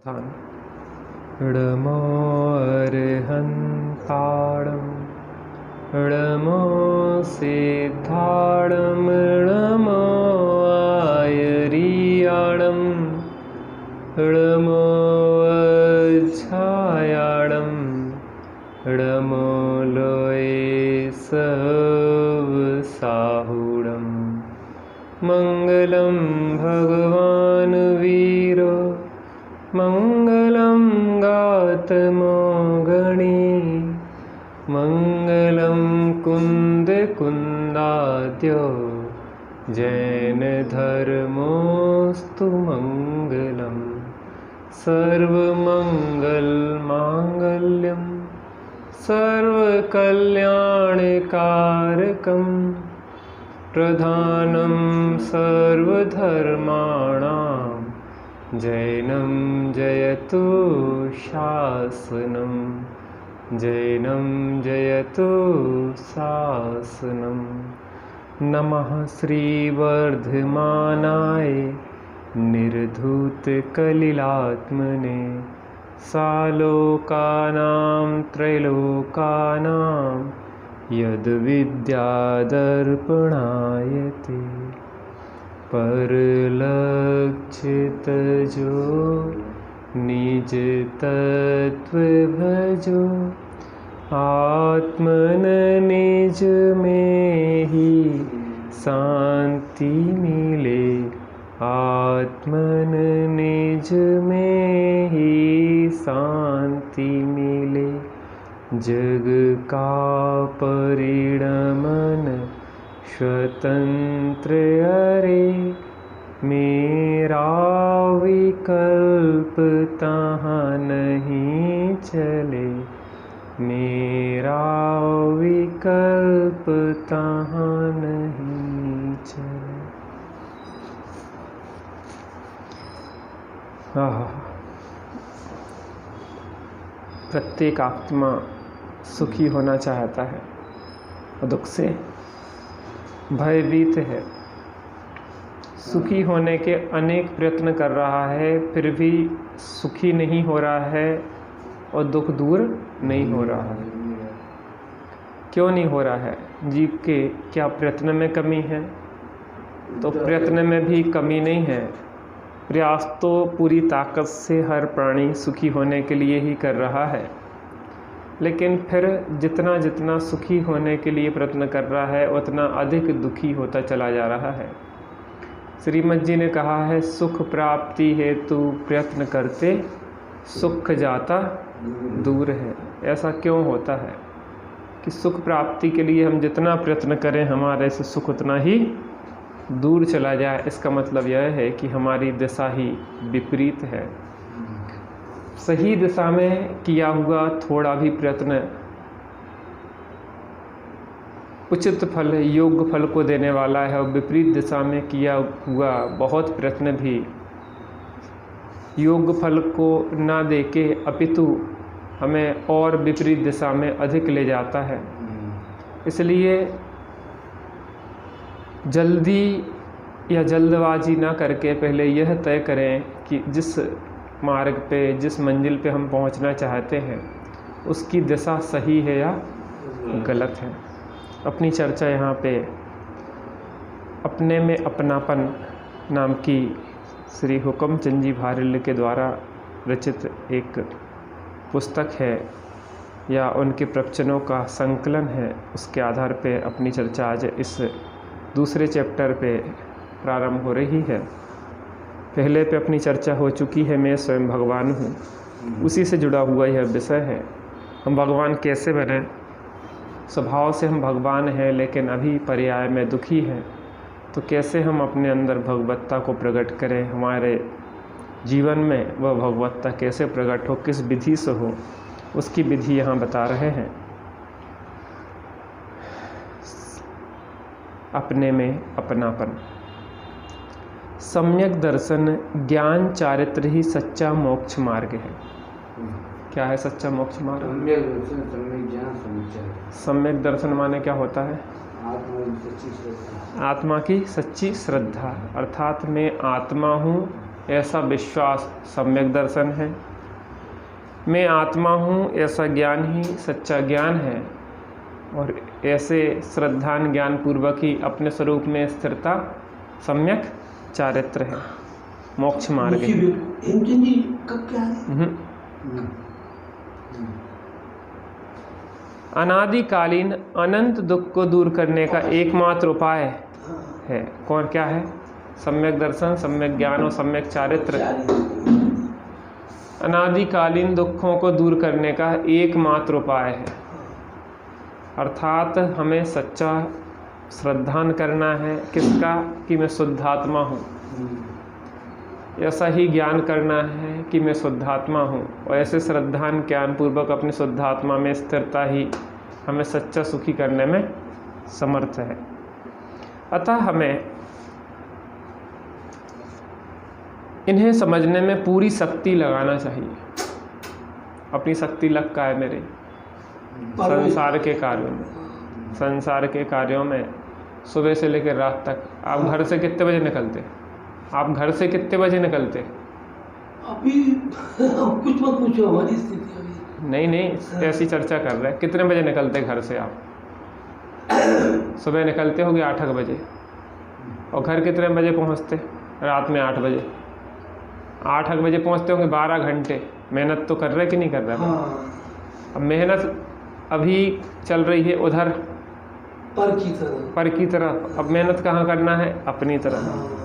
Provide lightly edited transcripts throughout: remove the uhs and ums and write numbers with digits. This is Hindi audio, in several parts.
नमो अर्हन्ताणं नमो सिद्धाणं नमो आयर्याणं नमो अज्छायाणं नमो लोये सवसाहुणं मङ्गलं भगवान् वीरो मङ्गलं गातमोगणी मङ्गलं कुन्दकुन्दाद्यो जैनधर्मोऽस्तु मङ्गलं सर्वमङ्गलमाङ्गल्यं सर्वकल्याणकारकं प्रधानं सर्वधर्माणां जैनं जयतु शासनं जैनं जयतु शासनं। नमः श्रीवर्धमानाय निर्धूतकलिलात्मने सालोकानां त्रैलोकानां यद्विद्यादर्पणायते परलक्षितजो निज तत्व भजो आत्मन निज में ही शांति मिले आत्मन निज में ही शांति मिले जग का परिणमन स्वतंत्र अरे मेरा विकल्प तहाँ नहीं चले मेरा विकल्प तहाँ नहीं चले। प्रत्येक आत्मा सुखी होना चाहता है और दुख से भयभीत है। सुखी होने के अनेक प्रयत्न कर रहा है फिर भी सुखी नहीं हो रहा है और दुख दूर नहीं हो रहा है। क्यों नहीं हो रहा है? जीव के क्या प्रयत्न में कमी है? तो प्रयत्न में भी कमी नहीं है। प्रयास तो पूरी ताकत से हर प्राणी सुखी होने के लिए ही कर रहा है, लेकिन फिर जितना जितना सुखी होने के लिए प्रयत्न कर रहा है उतना अधिक दुखी होता चला जा रहा है। श्रीमद् जी ने कहा है सुख प्राप्ति हेतु प्रयत्न करते सुख जाता दूर है। ऐसा क्यों होता है कि सुख प्राप्ति के लिए हम जितना प्रयत्न करें हमारे से सुख उतना ही दूर चला जाए? इसका मतलब यह है कि हमारी दिशा ही विपरीत है। सही दिशा में किया हुआ थोड़ा भी प्रयत्न उचित फल योग्य फल को देने वाला है और विपरीत दिशा में किया हुआ बहुत प्रयत्न भी योग्य फल को ना देके अपितु हमें और विपरीत दिशा में अधिक ले जाता है। इसलिए जल्दी या जल्दबाजी ना करके पहले यह तय करें कि जिस मार्ग पे जिस मंजिल पे हम पहुंचना चाहते हैं उसकी दिशा सही है या गलत है। अपनी चर्चा यहाँ पे अपने में अपनापन नाम की श्री हुक्मचंद जी भारिल के द्वारा रचित एक पुस्तक है या उनके प्रवचनों का संकलन है, उसके आधार पे अपनी चर्चा आज इस दूसरे चैप्टर पे प्रारंभ हो रही है। पहले पे अपनी चर्चा हो चुकी है मैं स्वयं भगवान हूँ, उसी से जुड़ा हुआ यह विषय है। हम भगवान कैसे बने? स्वभाव से हम भगवान हैं लेकिन अभी पर्याय में दुखी हैं, तो कैसे हम अपने अंदर भगवत्ता को प्रकट करें? हमारे जीवन में वह भगवत्ता कैसे प्रकट हो, किस विधि से हो, उसकी विधि यहाँ बता रहे हैं। अपने में अपनापन। सम्यक दर्शन ज्ञान चारित्र ही सच्चा मोक्ष मार्ग है। क्या है सच्चा मोक्ष मार्ग? सम्यक दर्शन, सम्यक ज्ञान, सम्यक चारित्र। सम्यक दर्शन माने क्या होता है? आत्मा की सच्ची श्रद्धा। आत्मा की सच्ची श्रद्धा, अर्थात मैं आत्मा हूँ ऐसा विश्वास सम्यक दर्शन है। मैं आत्मा हूँ ऐसा ज्ञान ही सच्चा ज्ञान है। और ऐसे श्रद्धान ज्ञान पूर्वक ही अपने स्वरूप में स्थिरता सम्यक चारित्र है, मोक्ष मार्ग है। हेमचंद जी कब क्या है? अनादिकालीन अनंत दुख को दूर करने का एकमात्र उपाय है। कौन क्या है? सम्यक दर्शन, सम्यक ज्ञान और सम्यक चारित्र। अनादिकालीन दुखों को दूर करने का एकमात्र उपाय है। अर्थात हमें सच्चा श्रद्धान करना है किसका? कि मैं शुद्धात्मा हूँ। ऐसा ही ज्ञान करना है कि मैं शुद्धात्मा हूँ, और ऐसे श्रद्धान ज्ञान पूर्वक अपनी शुद्धात्मा में स्थिरता ही हमें सच्चा सुखी करने में समर्थ है। अतः हमें इन्हें समझने में पूरी शक्ति लगाना चाहिए। अपनी शक्ति लग का है मेरे संसार के कार्यों में। संसार के कार्यों में सुबह से लेकर रात तक आप घर से कितने बजे निकलते? आप घर से कितने बजे निकलते? अभी कुछ मत पूछो, हमारी स्थिति अभी नहीं ऐसी चर्चा कर रहे हैं। कितने बजे निकलते घर से आप? सुबह निकलते होगे 8 बजे, और घर कितने बजे पहुंचते? रात में 8 बजे। 8 बजे पहुंचते होंगे, 12 घंटे मेहनत तो कर रहे कि नहीं कर रहे? हाँ। अब मेहनत अभी चल रही है उधर पर की तरफ। अब मेहनत कहाँ करना है? अपनी तरफ।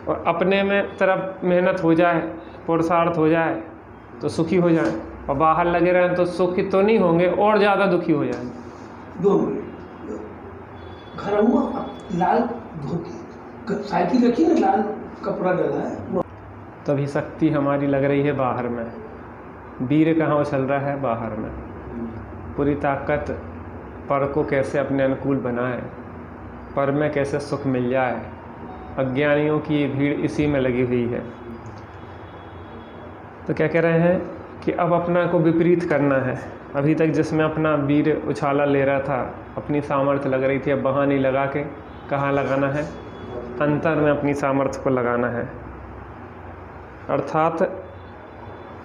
और अपने में तरफ मेहनत हो जाए, पुरुषार्थ हो जाए तो सुखी हो जाए, और बाहर लगे रहें तो सुखी तो नहीं होंगे, और ज़्यादा दुखी हो जाएंगे। 2 मिनट घर हुआ, लाल धोती साइकिल रखी ना, लाल कपड़ा डाला है, तभी शक्ति हमारी लग रही है बाहर में। वीर कहाँ उछल रहा है? बाहर में। पूरी ताकत पर को कैसे अपने अनुकूल बनाए, पर में कैसे सुख मिल जाए। अज्ञानियों की ये भीड़ इसी में लगी हुई है। तो क्या कह रहे हैं कि अब अपना को विपरीत करना है। अभी तक जिसमें अपना वीर उछाला ले रहा था, अपनी सामर्थ्य लग रही थी, अब वहाँ नहीं लगा के कहाँ लगाना है? अंतर में अपनी सामर्थ्य को लगाना है। अर्थात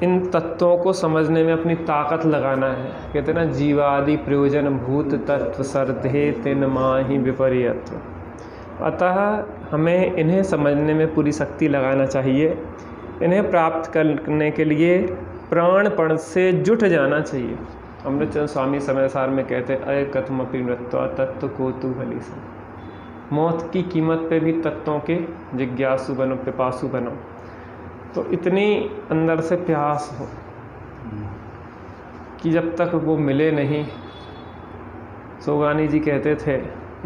इन तत्वों को समझने में अपनी ताकत लगाना है। कहते ना, जीवादि प्रयोजन भूत तत्व सर्धे तिन माहि विपर्यत्व। अतः हमें इन्हें समझने में पूरी शक्ति लगाना चाहिए। इन्हें प्राप्त करने के लिए प्राणपण से जुट जाना चाहिए। अमृतचंद स्वामी समय सार में कहते, अय कथमपि मृत्वा तत्व को तू हलीसा। मौत की कीमत पे भी तत्वों के जिज्ञासु बनो, पिपासु बनो। तो इतनी अंदर से प्यास हो कि जब तक वो मिले नहीं। सोगानी जी कहते थे,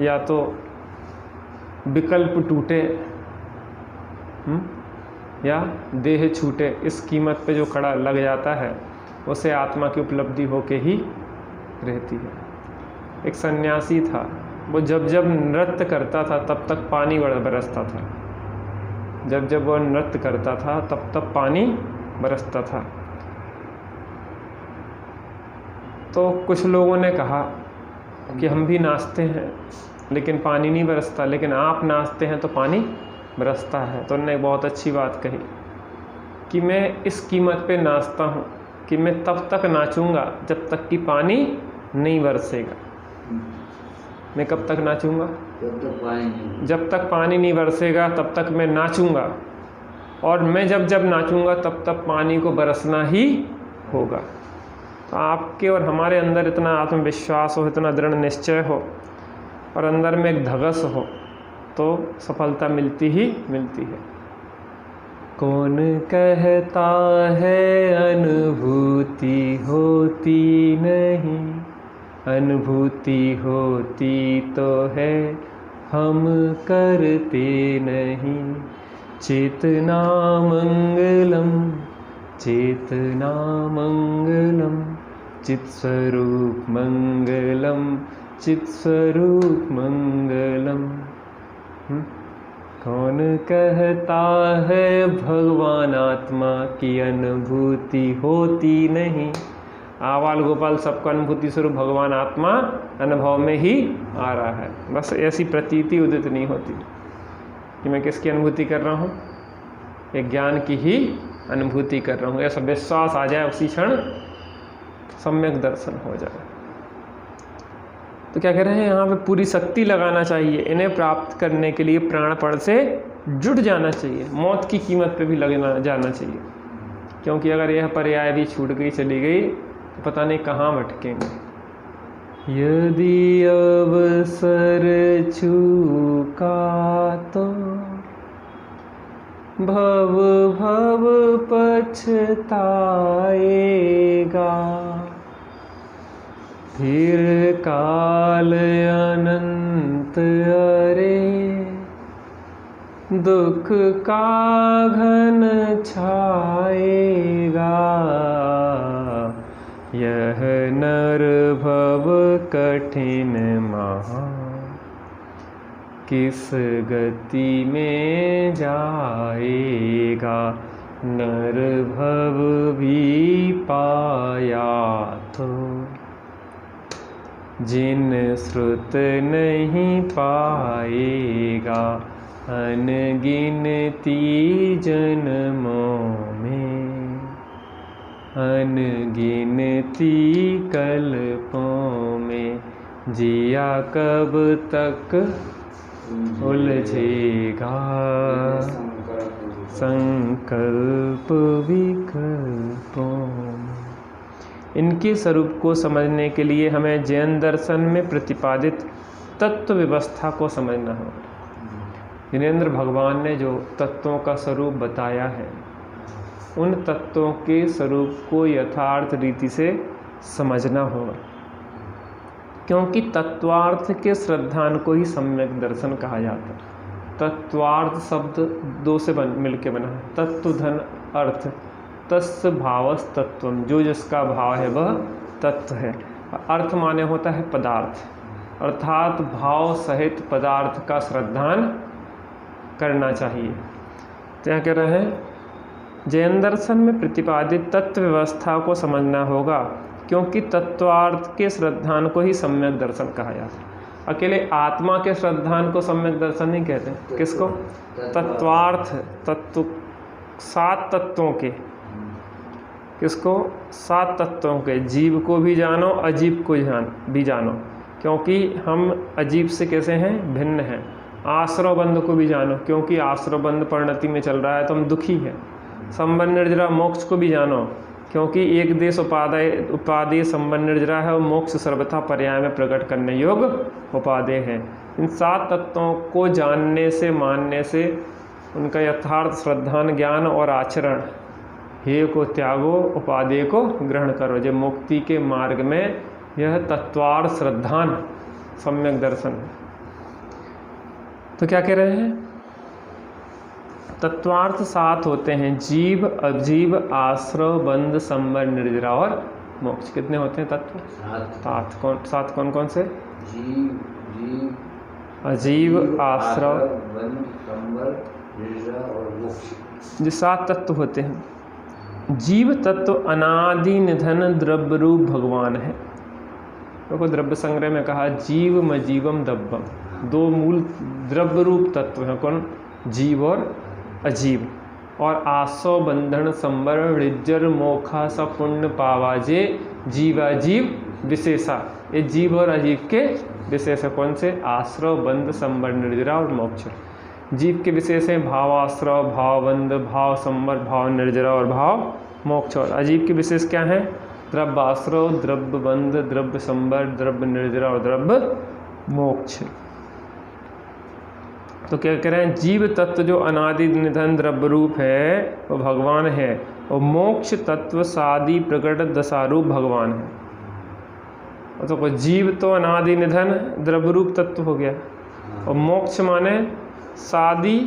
या तो विकल्प टूटे या देह छूटे, इस कीमत पे जो खड़ा लग जाता है उसे आत्मा की उपलब्धि होके ही रहती है। एक सन्यासी था, वो जब जब नृत्य करता था तब तक पानी बरसता था। जब जब वह नृत्य करता था तब तब पानी बरसता था। तो कुछ लोगों ने कहा कि हम भी नाचते हैं लेकिन पानी नहीं बरसता, लेकिन आप नाचते हैं तो पानी बरसता है। तो उन्होंने बहुत अच्छी बात कही कि मैं इस कीमत पे नाचता हूँ कि मैं तब तक नाचूंगा जब तक कि पानी नहीं बरसेगा। मैं कब तक नाचूंगा? जब तक पानी नहीं बरसेगा तब तक मैं नाचूंगा, और मैं जब जब नाचूंगा तब तक पानी को बरसना ही होगा। तो आपके और हमारे अंदर इतना आत्मविश्वास हो, इतना दृढ़ निश्चय हो, और अंदर में एक धगस हो, तो सफलता मिलती ही मिलती है। कौन कहता है अनुभूति होती नहीं, अनुभूति होती तो है हम करते नहीं। चेतना मंगलम, चेतना मंगलम, चित्स्वरूप मंगलम, चित्स्वरूप मंगलम। कौन कहता है भगवान आत्मा की अनुभूति होती नहीं? आवाल गोपाल सबका अनुभूति स्वरूप भगवान आत्मा अनुभव में ही आ रहा है। बस ऐसी प्रतीति उदित नहीं होती कि मैं किसकी अनुभूति कर रहा हूँ? एक ज्ञान की ही अनुभूति कर रहा हूँ, ऐसा विश्वास आ जाए, उसी क्षण सम्यक दर्शन हो जाए। तो क्या कह रहे हैं यहाँ पे, पूरी शक्ति लगाना चाहिए, इन्हें प्राप्त करने के लिए प्राणपण से जुट जाना चाहिए, मौत की कीमत पे भी लगना जाना चाहिए, क्योंकि अगर यह पर्याय भी छूट गई, चली गई, तो पता नहीं कहाँ भटकेंगे। यदि अवसर चूका तो भव भव पछताएगा, फिर काल अनंत अरे दुख का घन छाएगा। यह नर भव कठिन महा, किस गति में जाएगा। नर भव भी पाया तो जिन श्रुत नहीं पाएगा। अनगिनती जन्मों में, अनगिनती कल्पों में, जिया कब तक उलझेगा। संकल्प विकल्पों में। इनके स्वरूप को समझने के लिए हमें जैन दर्शन में प्रतिपादित तत्व व्यवस्था को समझना होगा। जिनेंद्र भगवान ने जो तत्वों का स्वरूप बताया है, उन तत्वों के स्वरूप को यथार्थ रीति से समझना होगा, क्योंकि तत्वार्थ के श्रद्धान को ही सम्यक दर्शन कहा जाता है। तत्वार्थ शब्द दो से मिलके बना है, तत्व धन अर्थ, तस्य भावस तत्वम, जो जिसका भाव है वह तत्व है। अर्थ माने होता है पदार्थ, अर्थात भाव सहित पदार्थ का श्रद्धान करना चाहिए। क्या कह रहे हैं, जैन दर्शन में प्रतिपादित तत्व व्यवस्था को समझना होगा, क्योंकि तत्वार्थ के श्रद्धान को ही सम्यक दर्शन कहा जाता है। अकेले आत्मा के श्रद्धान को सम्यक दर्शन नहीं कहते। किसको? तत्वार्थ, तत्व, 7 तत्वों के। किसको? 7 तत्वों के। जीव को भी जानो, अजीब को भी जानो, क्योंकि हम अजीब से कैसे हैं? भिन्न हैं। आश्रवबंध को भी जानो, क्योंकि आश्रवबंध परिणति में चल रहा है तो हम दुखी हैं। संबंध निर्जरा मोक्ष को भी जानो, क्योंकि एक देश उपादेय संबंध निर्जरा है और मोक्ष सर्वथा पर्याय में प्रकट करने योग्य उपादेय है। इन 7 तत्वों को जानने से, मानने से, उनका यथार्थ श्रद्धान ज्ञान और आचरण, हे को त्यागो, उपादेय को ग्रहण करो। जब मुक्ति के मार्ग में यह तत्वार्थ श्रद्धान सम्यक दर्शन है। तो क्या कह रहे हैं? तत्वार्थ 7 होते हैं, जीव, अजीव, आश्रव, बंध, संबर, निर्जरा और मोक्ष। कितने होते हैं तत्व? 7 कौन कौन से? अजीव, आश्रव, बंध, संबर, निर्जरा और मोक्ष। जो 7 तत्व होते हैं। जीव तत्व अनादि निधन द्रव्य रूप भगवान है। देखो द्रव्य संग्रह में कहा जीव मजीवम दब्बम, 2 मूल द्रव्य रूप तत्व हैं। कौन? जीव और अजीव। और आसो बंधन संबर ऋज्जर मोखा स पुण्य पावाजे जीवाजीव विशेषा। ये जीव और अजीव के विशेष है। कौन से? आश्रव, बंध, संबर, निर्जरा और मोक्ष। जीव के विशेष हैं भावाश्रव, भावबंध, भाव संबर, भाव निर्जरा और भाव मोक्ष। और अजीव के विशेष क्या हैं? द्रव्य आश्रव, द्रव्य बंध, द्रव्य संबर, द्रव्य निर्जरा और द्रव्य मोक्ष। तो क्या कह रहे हैं? जीव तत्व जो अनादि निधन द्रव्य रूप है वो भगवान है, और मोक्ष तत्व सादि प्रकट दशारूप भगवान है। तो जीव तो अनादि निधन द्रव्य रूप तत्व हो गया, और मोक्ष माने सादि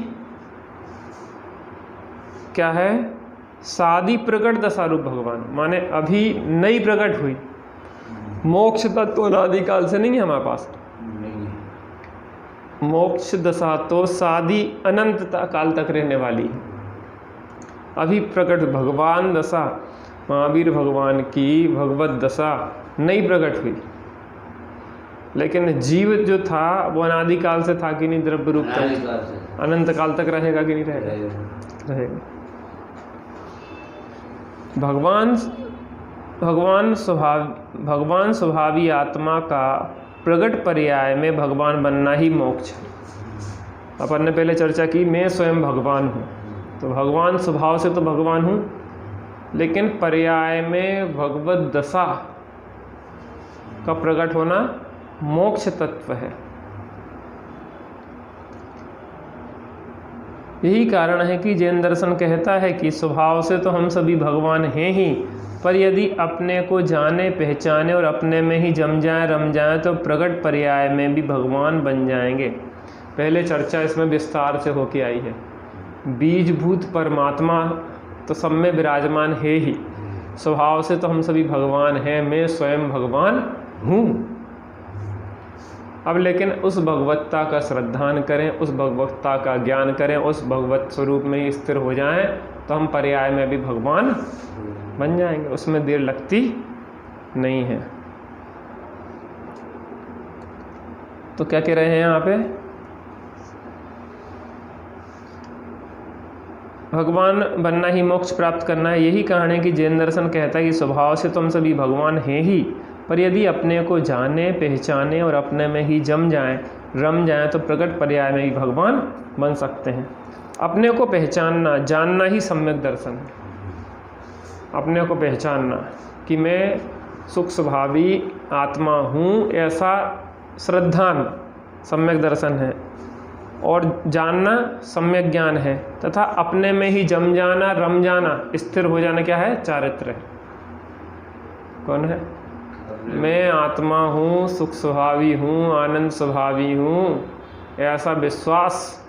क्या है? सादि प्रकट दशारूप भगवान, माने अभी नई प्रकट हुई। मोक्ष तत्व अनादि काल से नहीं है हमारे पास। मोक्ष दशा तो सादी अनंत काल तक रहने वाली है। अभी प्रकट भगवान दशा, महावीर भगवान की भगवत दशा नई प्रकट हुई। लेकिन जीव जो था वो अनादि काल से था कि नहीं? द्रव्य रूप तक अनंत काल तक रहेगा कि नहीं रहेगा? रहेगा। भगवान स्वभावी आत्मा का प्रगट पर्याय में भगवान बनना ही मोक्ष है। अपन ने पहले चर्चा की मैं स्वयं भगवान हूँ, तो भगवान स्वभाव से तो भगवान हूँ, लेकिन पर्याय में भगवत दशा का प्रकट होना मोक्ष तत्व है। यही कारण है कि जैन दर्शन कहता है कि स्वभाव से तो हम सभी भगवान हैं ही, पर यदि अपने को जाने पहचाने और अपने में ही जम जाए रम जाए तो प्रगट पर्याय में भी भगवान बन जाएंगे। पहले चर्चा इसमें विस्तार से होके आई है। बीजभूत परमात्मा तो सब में विराजमान है ही, स्वभाव से तो हम सभी भगवान हैं, मैं स्वयं भगवान हूँ। अब लेकिन उस भगवत्ता का श्रद्धान करें, उस भगवत्ता का ज्ञान करें, उस भगवत स्वरूप में ही स्थिर हो जाएं, तो हम पर्याय में भी भगवान बन जाएंगे, उसमें देर लगती नहीं है। तो क्या कह रहे हैं यहाँ पे? भगवान बनना ही मोक्ष प्राप्त करना है। यही कारण है कि जैन दर्शन कहता है कि स्वभाव से तो हम सभी भगवान हैं ही, पर यदि अपने को जाने पहचाने और अपने में ही जम जाएं रम जाएं तो प्रकट पर्याय में ही भगवान बन सकते हैं। अपने को पहचानना जानना ही सम्यक दर्शन है। अपने को पहचानना कि मैं सुख स्वभावी आत्मा हूँ, ऐसा श्रद्धान सम्यक दर्शन है, और जानना सम्यक ज्ञान है, तथा अपने में ही जम जाना रम जाना स्थिर हो जाना क्या है? चारित्र है। कौन है? मैं आत्मा हूँ, सुख स्वभावी हूँ, आनंद स्वभावी हूँ, ऐसा विश्वास,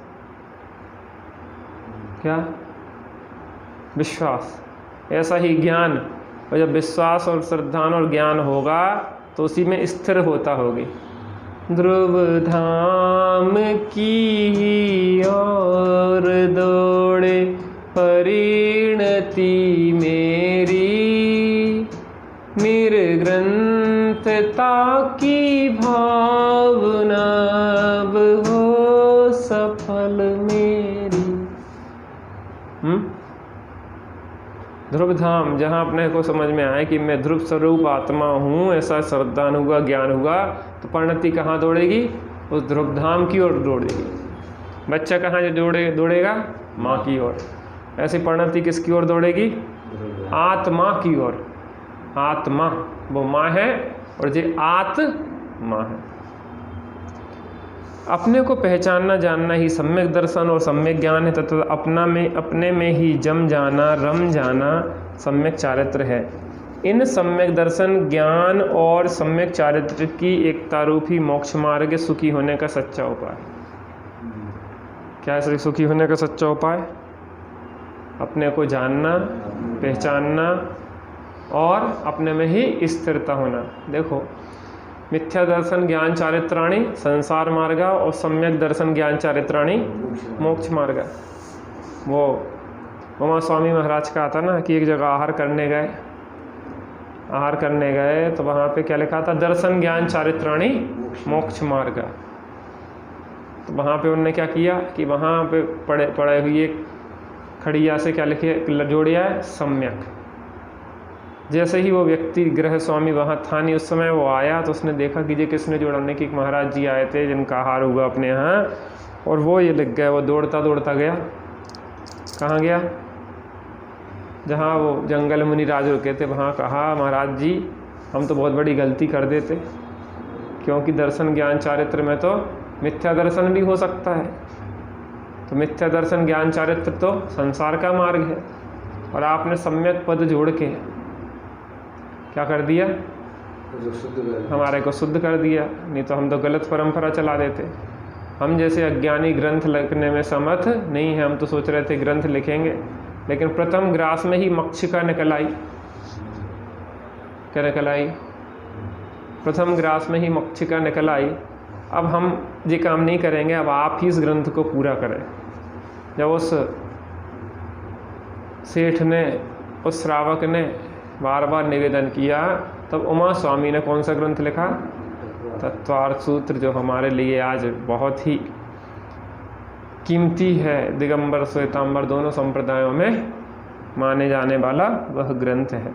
क्या विश्वास, ऐसा ही ज्ञान। और जब विश्वास और श्रद्धान और ज्ञान होगा तो उसी में स्थिर होता होगी। ध्रुव धाम की ओर दौड़े परिणति मेरी, निर्ग्रंथता की भावना अब हो सफल मेरी। ध्रुव धाम, जहाँ अपने को समझ में आए कि मैं ध्रुव स्वरूप आत्मा हूँ, ऐसा श्रद्धान हुआ, ज्ञान हुआ, तो परिणति कहाँ दौड़ेगी? उस ध्रुव धाम की ओर दौड़ेगी। बच्चा कहाँ दौड़ेगा? माँ की ओर। ऐसी परिणति किसकी ओर दौड़ेगी? आत्मा की ओर। आत्मा वो माँ है और ये आत्मा है। अपने को पहचानना जानना ही सम्यक दर्शन और सम्यक ज्ञान है, तथा अपने में ही जम जाना रम जाना सम्यक चारित्र है। इन सम्यक दर्शन ज्ञान और सम्यक चारित्र की एकता रूपी मोक्ष मार्ग सुखी होने का सच्चा उपाय। क्या है सुखी होने का सच्चा उपाय? अपने को जानना पहचानना और अपने में ही स्थिरता होना। देखो, मिथ्या दर्शन ज्ञान चारित्राणी संसार मार्ग और सम्यक दर्शन ज्ञान चारित्राणी मोक्ष मार्ग। वो उमा स्वामी महाराज का आता ना कि एक जगह आहार करने गए तो वहाँ पे क्या लिखा था? दर्शन ज्ञान चारित्राणी मोक्ष मार्ग। तो वहाँ पे उन्होंने क्या किया कि वहाँ पे पड़े हुए खड़िया से क्या लिखे जोड़िया है? सम्यक। जैसे ही वो व्यक्ति गृह स्वामी वहाँ था नहीं उस समय, वो आया तो उसने देखा कि ये किसने जोड़ने की महाराज जी आए थे जिनका आहार हुआ अपने यहाँ, और वो ये लिख गए। वो दौड़ता दौड़ता गया, कहाँ गया? जहाँ वो जंगल मुनि राज रुके थे वहाँ कहा, महाराज जी हम तो बहुत बड़ी गलती कर देते, क्योंकि दर्शन ज्ञान चारित्र में तो मिथ्या दर्शन भी हो सकता है। तो मिथ्या दर्शन ज्ञान चारित्र तो संसार का मार्ग है, और आपने सम्यक पद जोड़ के क्या कर दिया? हमारे को शुद्ध कर दिया। नहीं तो हम तो गलत परंपरा चला देते। हम जैसे अज्ञानी ग्रंथ लिखने में समर्थ नहीं है। हम तो सोच रहे थे ग्रंथ लिखेंगे, लेकिन प्रथम ग्रास में ही मक्षिका निकल आई। क्या निकल आई? प्रथम ग्रास में ही मक्षिका निकल आई। अब हम ये काम नहीं करेंगे, अब आप ही इस ग्रंथ को पूरा करें। जब उस सेठ ने, उस श्रावक ने बार बार निवेदन किया, तब उमा स्वामी ने कौन सा ग्रंथ लिखा? तत्वार्थ सूत्र, जो हमारे लिए आज बहुत ही कीमती है। दिगंबर श्वेतांबर दोनों संप्रदायों में माने जाने वाला वह ग्रंथ है।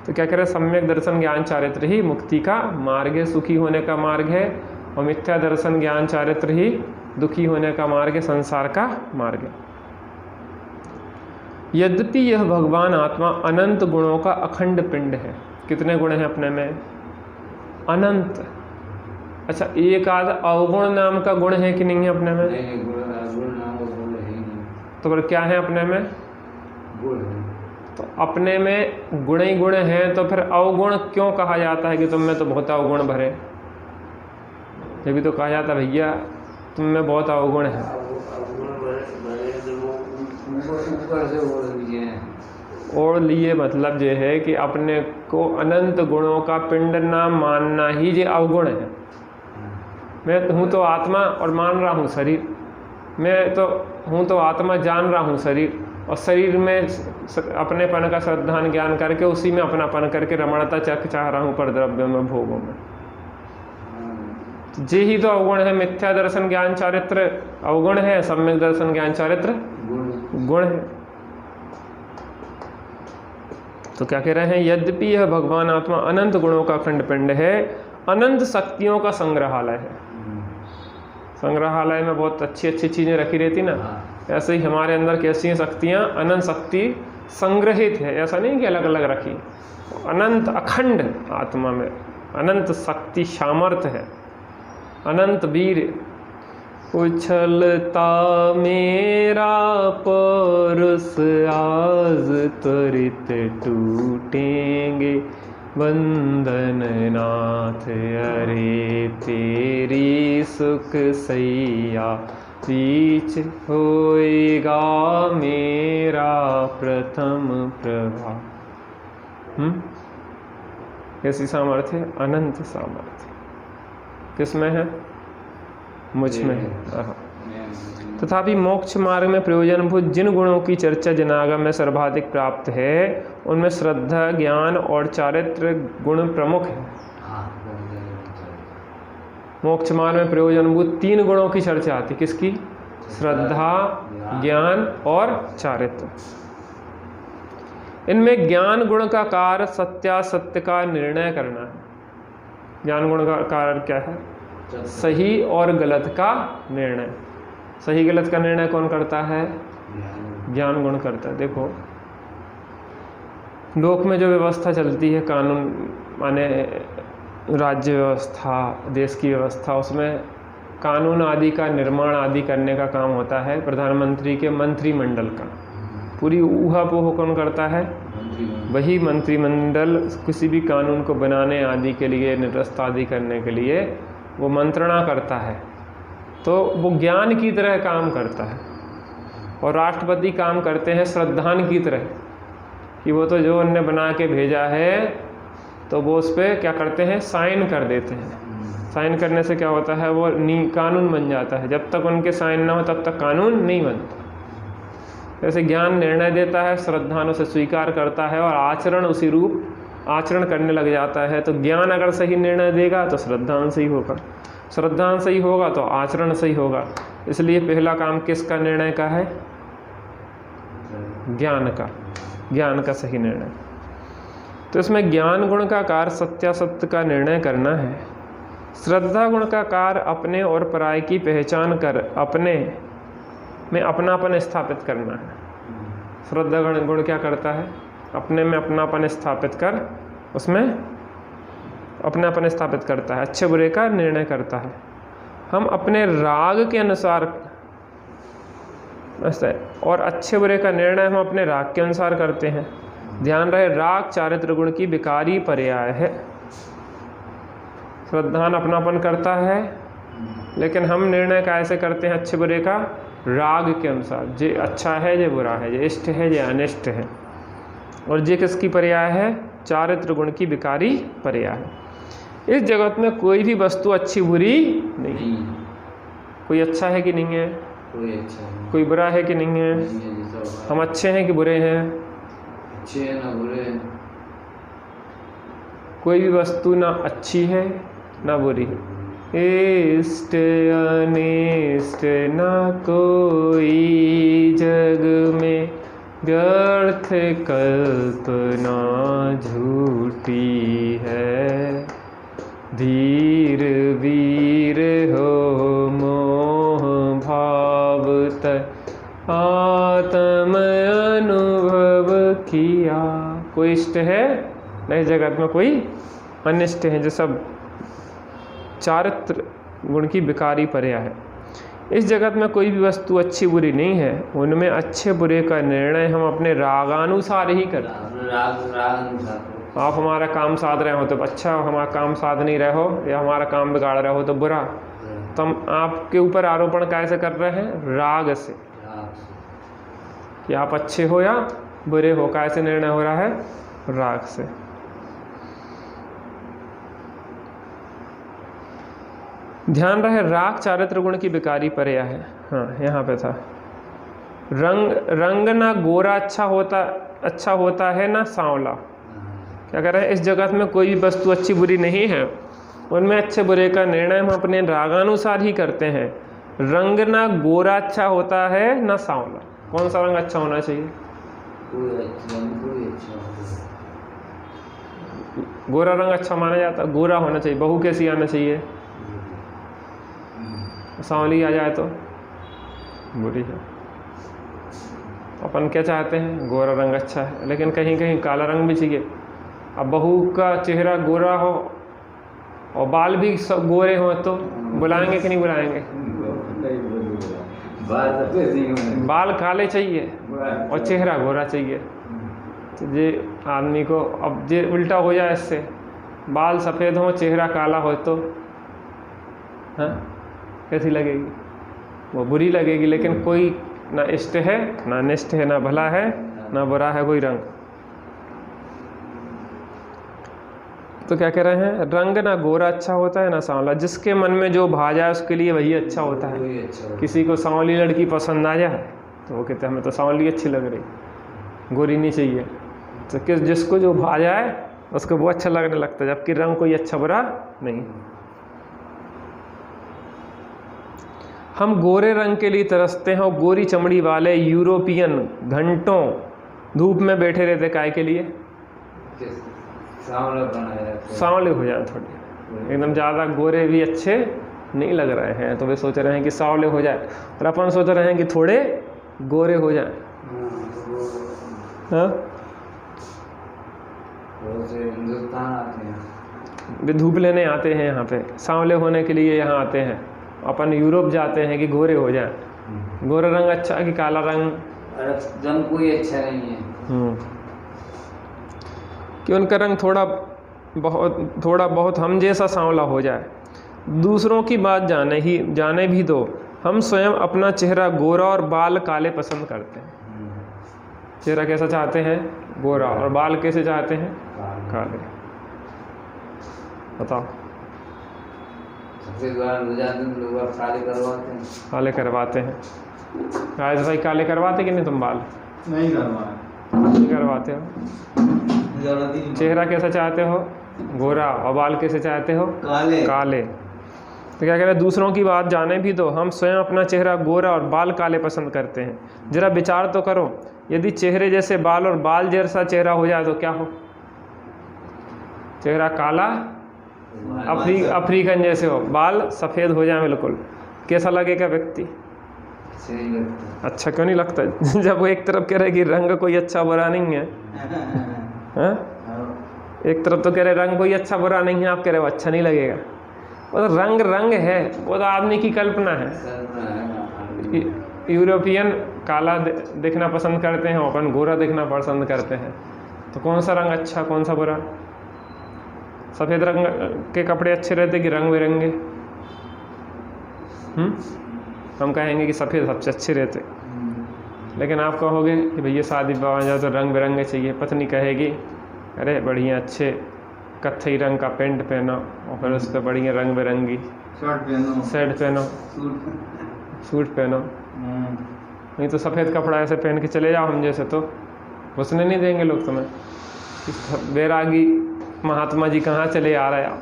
तो क्या कह रहे हैं, सम्यक दर्शन ज्ञान चारित्र ही मुक्ति का मार्ग है, सुखी होने का मार्ग है, और मिथ्या दर्शन ज्ञान चारित्र ही दुखी होने का मार्ग है, संसार का मार्ग है। यद्यपि यह भगवान आत्मा अनंत गुणों का अखंड पिंड है। कितने गुण हैं अपने में? अनंत। अच्छा, एक आध अवगुण नाम का गुण है कि नहीं है अपने में? नहीं, गुण नाम का गुण है ही नहीं। तो फिर क्या है अपने में? गुण है। तो अपने में गुण ही गुण हैं, तो फिर अवगुण क्यों कहा जाता है कि तुम में तो बहुत अवगुण भरे? ये भी तो कहा जाता है भैया तुम में बहुत अवगुण है। ऊपर से ओढ़ लिए हैं। ओढ़ लिए मतलब ये है कि अपने को अनंत गुणों का पिंड ना मानना ही ये अवगुण है। मैं हूँ तो आत्मा और मान रहा हूँ शरीर, मैं तो हूँ तो आत्मा जान रहा हूँ शरीर, और शरीर में अपनेपन का श्रद्धान ज्ञान करके उसी में अपनापन करके रमणता चाह रहा हूँ पर द्रव्यों में भोगों में। जे ही तो अवगुण है। मिथ्या दर्शन ज्ञान चारित्र अवगुण है, सम्यक दर्शन ज्ञान चारित्र गुण है। तो क्या कह रहे हैं, यद्यपि यह भगवान आत्मा अनंत गुणों का अखंड पिंड है, अनंत शक्तियों का संग्रहालय है। संग्रहालय में बहुत अच्छी अच्छी चीजें रखी रहती ना, ऐसे ही हमारे अंदर कैसी शक्तियां, अनंत शक्ति संग्रहित है। ऐसा नहीं कि अलग अलग रखी, अनंत अखंड आत्मा में अनंत शक्ति सामर्थ्य है, अनंत वीर। उछलता मेरा परुष आज त्वरित टूटेंगे बंधन नाथ, अरे तेरी सुख सैया बीच होएगा मेरा प्रथम प्रभाव। कैसी सामर्थ्य? अनंत सामर्थ्य। किसमें है? मुझ में है। तथापि मोक्ष मार्ग में प्रयोजनभूत जिन गुणों की चर्चा जनागम में सर्वाधिक प्राप्त है, उनमें श्रद्धा, ज्ञान और चारित्र गुण प्रमुख है। मोक्ष मार्ग में प्रयोजनभूत 3 गुणों की चर्चा आती। किसकी? श्रद्धा, ज्ञान और चारित्र। इनमें ज्ञान गुण का कार्य सत्यासत्य का निर्णय करना है। ज्ञान गुण का कार्य क्या है? सही और गलत का निर्णय। सही गलत का निर्णय कौन करता है? ज्ञान गुण करता है। देखो लोक में जो व्यवस्था चलती है, कानून माने राज्य व्यवस्था, देश की व्यवस्था, उसमें कानून आदि का निर्माण आदि करने का काम होता है प्रधानमंत्री के मंत्रिमंडल का। पूरी ऊहापोह कौन करता है? वही मंत्रिमंडल किसी भी कानून को बनाने आदि के लिए, निरस्त आदि करने के लिए वो मंत्रणा करता है। तो वो ज्ञान की तरह काम करता है। और राष्ट्रपति काम करते हैं श्रद्धान की तरह, कि वो तो जो उनने बना के भेजा है तो वो उस पर क्या करते हैं? साइन कर देते हैं। साइन करने से क्या होता है? वो कानून बन जाता है। जब तक उनके साइन ना हो तब तक कानून नहीं बनता। जैसे ज्ञान निर्णय देता है, श्रद्धान उसे स्वीकार करता है और आचरण उसी रूप आचरण करने लग जाता है। तो ज्ञान अगर सही निर्णय देगा तो श्रद्धान सही होगा, श्रद्धान सही होगा तो आचरण सही होगा। इसलिए पहला काम किसका निर्णय का है? ज्ञान का। ज्ञान का सही निर्णय। तो इसमें ज्ञान गुण का कार्य सत्यासत्य का निर्णय करना है। श्रद्धा गुण का कार्य अपने और पराय की पहचान कर अपने में अपनापन स्थापित करना है। श्रद्धा गुण क्या करता है? अपने में अपनापन स्थापित कर उसमें अपनापन स्थापित करता है, अच्छे बुरे का निर्णय करता है। हम अपने राग के अनुसार और अच्छे बुरे का निर्णय हम अपने राग के अनुसार करते हैं। ध्यान रहे, राग चारित्र गुण की विकारी पर्याय है। श्रद्धान अपनापन करता है, लेकिन हम निर्णय कैसे करते हैं? अच्छे बुरे का राग के अनुसार। जे अच्छा है, जे बुरा है, जे इष्ट है, जे अनिष्ट है। और जे किसकी पर्याय है? चारित्र गुण की विकारी पर्याय है। इस जगत में कोई भी वस्तु अच्छी बुरी नहीं। कोई अच्छा है कि नहीं है? कोई अच्छा है। कोई बुरा है कि नहीं है? हम अच्छे हैं कि बुरे हैं? अच्छे हैं ना बुरे हैं। कोई भी वस्तु ना अच्छी है ना बुरी है। इष्ट अनिष्ट ना कोई जग में, व्यर्थ कल्पना झूठी है, धीर वीर हो मोह भाव तय आत्म अनुभव किया। कोई इष्ट है नहीं जगत में, कोई अनिष्ट है, जो सब चारित्र गुण की विकारी पर्या है। इस जगत में कोई भी वस्तु अच्छी बुरी नहीं है, उनमें अच्छे बुरे का निर्णय हम अपने रागानुसार ही करते हैं। राग आप हमारा काम साध रहे हो तो अच्छा, हमारा काम साध नहीं रहे हो या हमारा काम बिगाड़ रहे हो तो बुरा। तो हम आपके ऊपर आरोपण कैसे कर रहे हैं? राग से, कि आप अच्छे हो या बुरे हो। कैसे निर्णय हो रहा है? राग से। ध्यान रहे, राग चारित्र गुण की विकारी पर्या है। हाँ, यहाँ पे था। रंग ना गोरा अच्छा होता है ना सांवला। क्या कह रहे हैं? इस जगत में कोई भी वस्तु अच्छी बुरी नहीं है, उनमें अच्छे बुरे का निर्णय हम अपने रागानुसार ही करते हैं। रंग ना गोरा अच्छा होता है ना सांवला। कौन सा रंग अच्छा होना चाहिए? गोरा रंग अच्छा माना जाता, गोरा होना चाहिए। बहू कैसी आना चाहिए? सांवली आ जाए तो बुरी है। अपन क्या चाहते हैं? गोरा रंग अच्छा है, लेकिन कहीं कहीं काला रंग भी चाहिए। अब बहू का चेहरा गोरा हो और बाल भी सब गोरे हो तो बुलाएंगे कि नहीं बुलाएंगे? बाल काले चाहिए और चेहरा गोरा चाहिए। तो ये आदमी को अब ये उल्टा हो जाए, इससे बाल सफ़ेद हो चेहरा काला हो तो हाँ कैसी लगेगी? वो बुरी लगेगी। लेकिन कोई ना इष्ट है ना अनिष्ट है, ना भला है ना बुरा है कोई रंग। तो क्या कह रहे हैं? रंग ना गोरा अच्छा होता है ना सांवला। जिसके मन में जो भा जाए उसके लिए वही अच्छा होता है। किसी को सांवली लड़की पसंद आ जाए तो वो कहते हैं हमें तो सांवली अच्छी लग रही, गोरी नहीं चाहिए। तो जिसको जो भा जाए उसको वो अच्छा लगने लगता है, जबकि रंग कोई अच्छा बुरा नहीं। हम गोरे रंग के लिए तरसते हैं और गोरी चमड़ी वाले यूरोपियन घंटों धूप में बैठे रहते काहे के लिए? सांवले हो जाए थोड़े, एकदम ज़्यादा गोरे भी अच्छे नहीं लग रहे हैं, तो वे सोच रहे हैं कि सांवले हो जाए, और अपन सोच रहे हैं कि थोड़े गोरे हो जाए। हाँ, हिंदुस्तान आते हैं, वे धूप लेने आते हैं यहाँ पे, सांवले होने के लिए यहाँ आते हैं। अपन यूरोप जाते हैं कि गोरे हो जाए। गोरा रंग अच्छा कि काला रंग? रंग कोई अच्छा नहीं है। कि उनका रंग थोड़ा बहुत हम जैसा सांवला हो जाए। दूसरों की बात जाने भी दो, हम स्वयं अपना चेहरा गोरा और बाल काले पसंद करते हैं। चेहरा कैसा चाहते हैं? गोरा, और बाल कैसे चाहते हैं? काले। बताओ। काले करवाते हैं। राजेश भाई काले करवाते कि नहीं तुम बाल? नहीं करवाते हो। चेहरा कैसा चाहते हो? गोरा, और बाल कैसे चाहते हो? काले। तो क्या कह रहे हैं? दूसरों की बात जाने भी दो, हम स्वयं अपना चेहरा गोरा और बाल काले पसंद करते हैं। जरा विचार तो करो, यदि चेहरे जैसे बाल और बाल जैसा चेहरा हो जाए तो क्या हो? चेहरा काला अफ्रीकन जैसे हो, बाल सफ़ेद हो जाए बिल्कुल, कैसा लगेगा व्यक्ति? अच्छा क्यों नहीं लगता? जब वो एक तरफ कह रहे कि रंग कोई अच्छा बुरा नहीं है, हाँ? एक तरफ तो कह रहे रंग कोई अच्छा बुरा नहीं है, आप कह रहे वो अच्छा नहीं लगेगा। वो तो रंग है, वो तो आदमी की कल्पना है। यूरोपियन काला देखना पसंद करते हैं, अपन गोरा देखना पसंद करते हैं। तो कौन सा रंग अच्छा, कौन सा बुरा? सफ़ेद रंग के कपड़े अच्छे रहते कि रंग बिरंगे? हम कहेंगे कि सफ़ेद सबसे अच्छे रहते, लेकिन आप कहोगे कि भैया शादी विवाह जाओ तो रंग बिरंगे चाहिए। पत्नी कहेगी अरे बढ़िया अच्छे कत्थई रंग का पेंट पहनो और फिर उस पर बढ़िया रंग बिरंगी शर्ट पहनो, सूट पहनो। नहीं तो सफ़ेद कपड़ा ऐसे पहन के चले जाओ हम जैसे, तो घुसने नहीं देंगे लोग तुम्हें। बैरागी महात्मा जी कहाँ चले आ रहे आप?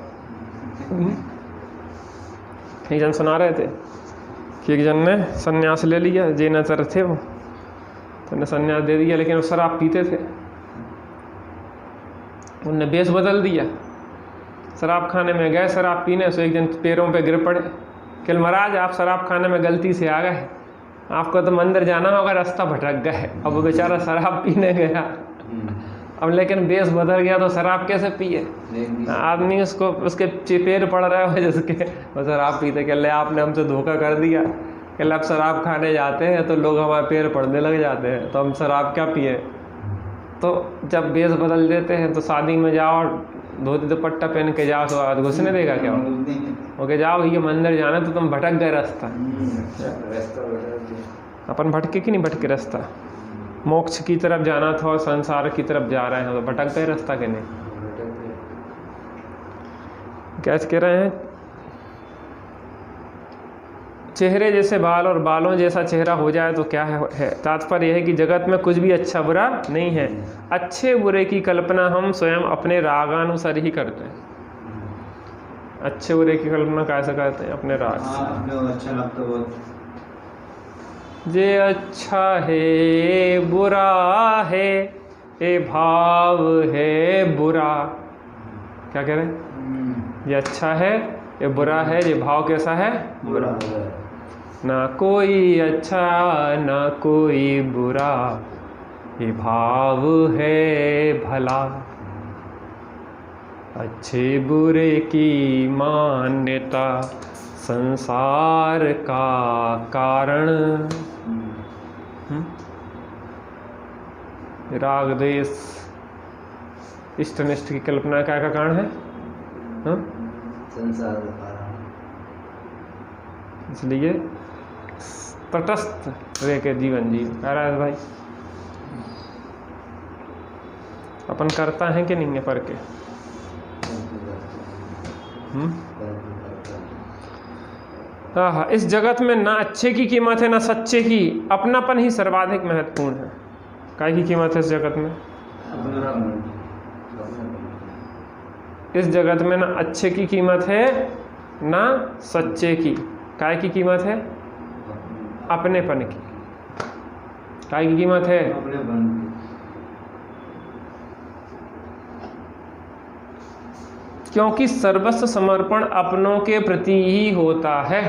एक जन सुना रहे थे कि एक जन ने संन्यास ले लिया, जैन थे वो। तो उन्हें संन्यास दे दिया, लेकिन वो शराब पीते थे। उनने बेस बदल दिया, शराब खाने में गए, शराब पीने से एक दिन पैरों पे गिर पड़े कि महाराज आप शराब खाने में गलती से आ गए, आपको तो मंदिर जाना होगा, रास्ता भटक गए। अब वो बेचारा शराब पीने गया, अब लेकिन बेस बदल गया तो शराब कैसे पिए? आदमी उसको उसके पैर पड़ रहे हो जिसके वो शराब पीते, कह ले आपने हमसे धोखा कर दिया, कह अब शराब खाने जाते हैं तो लोग हमारे पैर पड़ने लग जाते हैं, तो हम शराब क्या पिए? तो जब बेस बदल देते हैं तो शादी में जाओ धोती दुपट्टा पहन के जाओ तो आज घुसने देगा क्या? ओके जाओ ये मंदिर जाना तो तुम भटक गए रास्ता। अपन भटके कि नहीं भटके रास्ता? मोक्ष की तरफ जाना था और संसार की तरफ जा रहे हैं तो भटक गए रास्ता के नहीं? क्या कह रहे हैं? चेहरे जैसे बाल और बालों जैसा चेहरा हो जाए तो क्या है? तात्पर्य यह है कि जगत में कुछ भी अच्छा बुरा नहीं है, अच्छे बुरे की कल्पना हम स्वयं अपने रागानुसार ही करते हैं। अच्छे बुरे की कल्पना कैसे करते हैं? अपने राग से। अच्छा लगता है जे अच्छा है बुरा है, ये भाव है बुरा। क्या कह रहे हैं? ये अच्छा है, ये बुरा है, ये भाव कैसा है? बुरा। ना कोई अच्छा ना कोई बुरा, ये भाव है भला। अच्छे बुरे की मान्यता संसार का कारण। राग द्वेष इष्ट अनिष्ट की कल्पना क्या का कारण है? संसार का कारण। इसलिए तटस्थ रह के जीवन जी कह रहा है भाई। अपन करता है कि नहीं है पर के? हाँ, इस जगत में ना अच्छे की कीमत है ना सच्चे की, अपनापन ही सर्वाधिक महत्वपूर्ण है। काय की कीमत है इस जगत में? इस जगत में ना अच्छे की कीमत है ना सच्चे की। काय की कीमत है? अपनेपन की। काय की कीमत है? क्योंकि सर्वस्व समर्पण अपनों के प्रति ही होता है।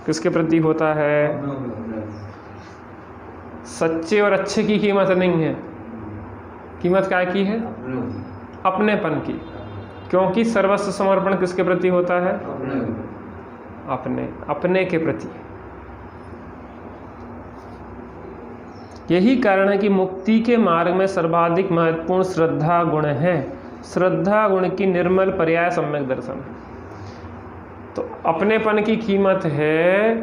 किसके प्रति होता है? सच्चे और अच्छे की कीमत नहीं है। कीमत काय की है? अपनेपन की। क्योंकि सर्वस्व समर्पण किसके प्रति होता है? अपने के प्रति। यही कारण है कि मुक्ति के मार्ग में सर्वाधिक महत्वपूर्ण श्रद्धा गुण है। श्रद्धा गुण की निर्मल पर्याय सम्यक दर्शन। तो अपनेपन की कीमत है,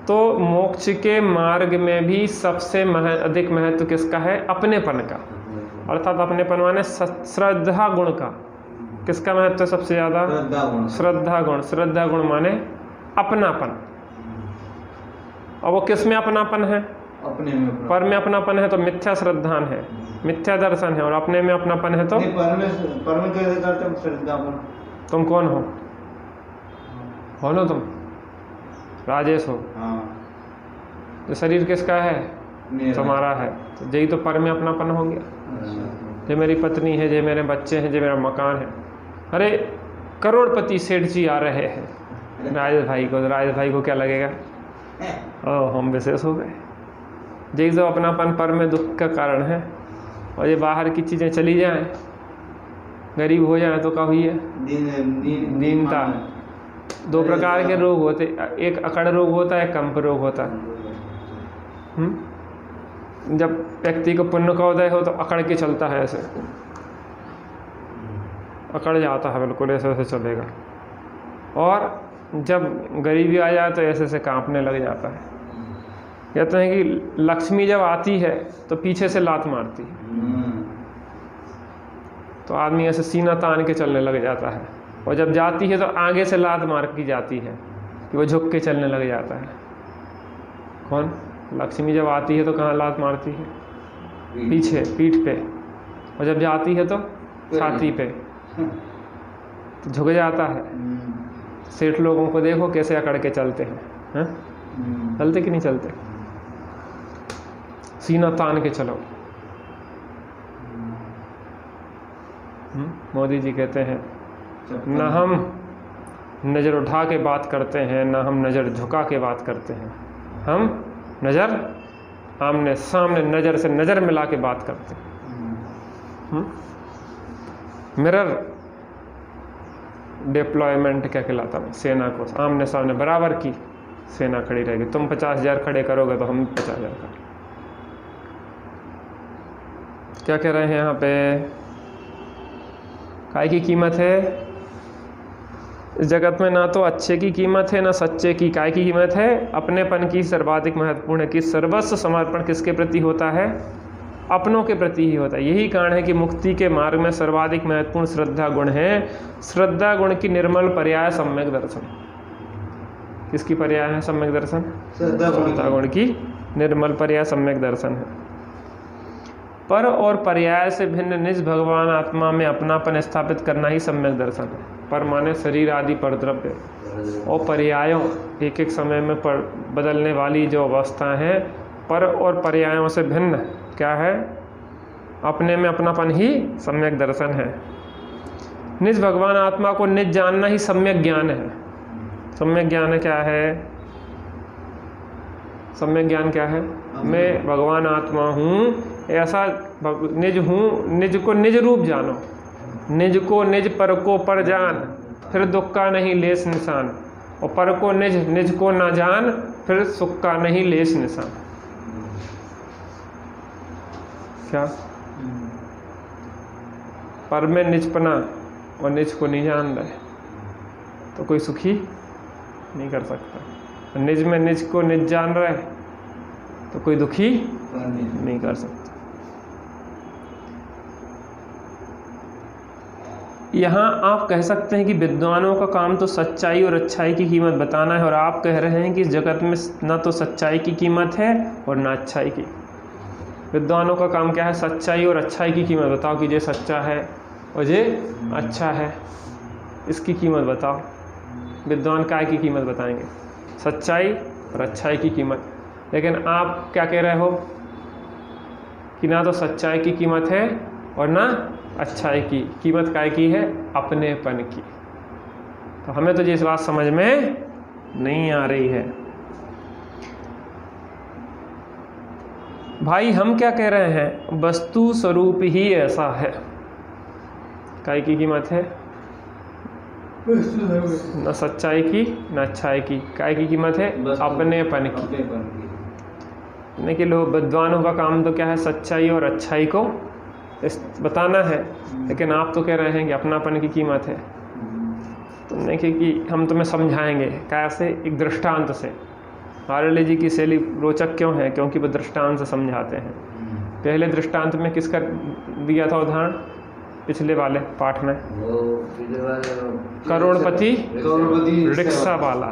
तो मोक्ष के मार्ग में भी सबसे अधिक महत्व किसका है? अपनेपन का। अर्थात अपनेपन माने श्रद्धा गुण का। किसका महत्व है सबसे ज़्यादा? श्रद्धा गुण। श्रद्धा गुण माने अपनापन। और वो किस में अपनापन है? अपने में। पर में अपनापन है तो मिथ्या श्रद्धान है, मिथ्या दर्शन है। और अपने में अपनापन है तो पर में कैसे करते हैं श्रद्धापन? तुम कौन हो? हो ना तुम? राजेश हो। हाँ। तो शरीर किसका है? तुम्हारा है। तो यही तो पर में अपनापन हो गया। जो मेरी पत्नी है, जो मेरे बच्चे हैं, जो मेरा मकान है। अरे करोड़पति सेठ जी आ रहे हैं राजेश भाई को, तो राजेश भाई को क्या लगेगा? ओह हम विशेष हो गए। यही तो अपनापन पर में दुख का कारण है। और ये बाहर की चीज़ें चली जाएं, गरीब हो जाए तो क्या हुई है? दीनता। दो प्रकार के रोग होते, एक अकड़ रोग होता है, एक कंप रोग होता है। जब व्यक्ति को पुण्य का उदय हो तो अकड़ के चलता है, ऐसे अकड़ जाता है, बिल्कुल ऐसे ऐसे चलेगा। और जब गरीबी आ जाए तो ऐसे ऐसे कांपने लग जाता है। कहते हैं कि लक्ष्मी जब आती है तो पीछे से लात मारती है, तो आदमी ऐसे सीना तान के चलने लग जाता है। और जब जाती है तो आगे से लात मार की जाती है कि वो झुक के चलने लग जाता है। कौन? लक्ष्मी जब आती है तो कहाँ लात मारती है? पीछे, पीठ पे। और जब जाती है तो छाती पे, तो झुक जाता है। सेठ लोगों को देखो कैसे अकड़ के चलते हैं, हैं? चलते कि नहीं चलते? सीना तान के चलो। मोदी जी कहते हैं ना हम नज़र उठा के बात करते हैं, ना हम नज़र झुका के बात करते हैं, हम नज़र आमने सामने नज़र से नज़र मिला के बात करते हैं। मिरर डिप्लॉयमेंट क्या कहलाता है? सेना को आमने सामने बराबर की सेना खड़ी रहेगी। तुम 50,000 खड़े करोगे तो हम 50,000 खड़े। क्या कह रहे हैं यहाँ पे? काय की कीमत है इस जगत में? ना तो अच्छे की कीमत है ना सच्चे की। काय की कीमत है? अपनेपन की सर्वाधिक महत्वपूर्ण है कि सर्वस्व समर्पण किसके प्रति होता है? अपनों के प्रति ही होता है। यही कारण है कि मुक्ति के मार्ग में सर्वाधिक महत्वपूर्ण श्रद्धा गुण है। श्रद्धा गुण की निर्मल पर्याय सम्यक दर्शन। किसकी पर्याय है सम्यक दर्शन? श्रद्धा गुण की निर्मल पर्याय सम्यक दर्शन है। पर और पर्याय से भिन्न निज भगवान आत्मा में अपनापन स्थापित करना ही सम्यक दर्शन है। पर माने शरीर आदि परद्रव्य और पर्यायों एक एक समय में बदलने वाली जो अवस्था है, पर और पर्यायों से भिन्न क्या है? अपने में अपनापन ही सम्यक दर्शन है। निज भगवान आत्मा को निज जानना ही सम्यक ज्ञान है। सम्यक ज्ञान क्या है? सम्यक ज्ञान क्या है? मैं भगवान आत्मा हूँ ऐसा निज हूँ, निज को निज रूप जानो, निज को निज पर को पर जान, फिर दुख का नहीं लेस निशान, और पर को निज, निज को ना जान, फिर सुख का नहीं लेस निशान। क्या? पर में निजपना और निज को नहीं जान रहे तो कोई सुखी नहीं कर सकता। निज में निज को निज जान रहे तो कोई दुखी नहीं कर सकता। यहाँ आप कह सकते हैं कि विद्वानों का काम तो सच्चाई और अच्छाई की कीमत बताना है, और आप कह रहे हैं कि इस जगत में ना तो सच्चाई की कीमत है और ना अच्छाई की। विद्वानों का काम क्या है? सच्चाई और अच्छाई की कीमत बताओ कि ये सच्चा है और ये अच्छा है, इसकी कीमत बताओ। विद्वान काय की कीमत बताएंगे? सच्चाई और अच्छाई की कीमत। लेकिन आप क्या कह रहे हो कि ना तो सच्चाई की कीमत है और ना अच्छाई की। कीमत काय की है? अपनेपन की। तो हमें तो ये इस बात समझ में नहीं आ रही है। भाई हम क्या कह रहे हैं? वस्तु स्वरूप ही ऐसा है। काय की कीमत है? न सच्चाई की न अच्छाई की। काय की कीमत है? अपनेपन की। नहीं कि लोग विद्वानों का काम तो क्या है? सच्चाई और अच्छाई को बताना है, लेकिन आप तो कह रहे हैं कि अपनापन की कीमत है। तो नहीं कि हम तुम्हें समझाएंगे कैसे? एक दृष्टांत से। आरएलए जी की शैली रोचक क्यों है? क्योंकि वो दृष्टांत से समझाते हैं। पहले दृष्टांत में किसका दिया था उदाहरण? पिछले वाले पाठ में करोड़पति रिक्शा वाला।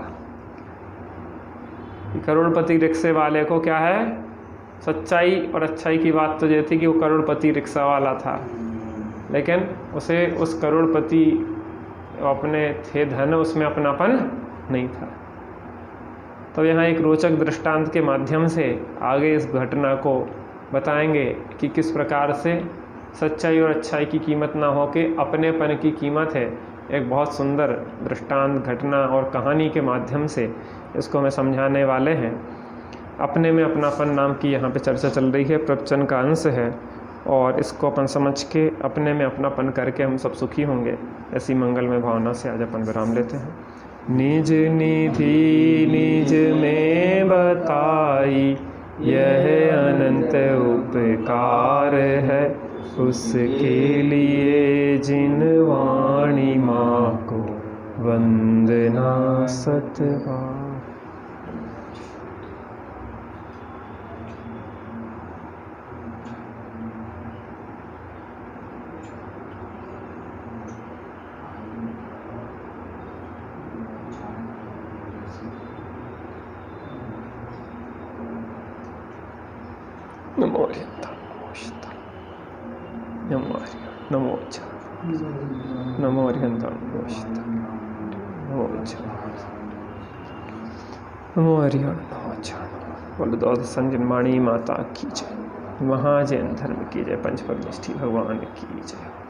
करोड़पति रिक्शे वाले को क्या है? सच्चाई और अच्छाई की बात तो ये थी कि वो करोड़पति रिक्शा वाला था, लेकिन उसे उस करोड़पति अपने थे धन, उसमें अपनापन नहीं था। तो यहाँ एक रोचक दृष्टांत के माध्यम से आगे इस घटना को बताएंगे कि किस प्रकार से सच्चाई और अच्छाई की कीमत ना हो के अपनेपन की कीमत है। एक बहुत सुंदर दृष्टांत, घटना और कहानी के माध्यम से इसको हमें समझाने वाले हैं। अपने में अपनापन नाम की यहाँ पे चर्चा चल रही है, प्रवचन का अंश है, और इसको अपन समझ के अपने में अपनापन करके हम सब सुखी होंगे। ऐसी मंगलमय भावना से आज अपन विराम लेते हैं। निज निधि निज में बताई, यह अनंत उपकार है, उसके लिए जिन वाणी माँ को वंदना सतबार। नमो हरिहंता नमो हरिहंता नमो अच्छा नमो हरिहंता नमो अच्छा नमो अच्छा नमो हरिहंता नमो अच्छा। बोलो दौद संजन माणी माता की जय, महाजैन धर्म की जय, पंचपद निष्ठी भगवान की जय।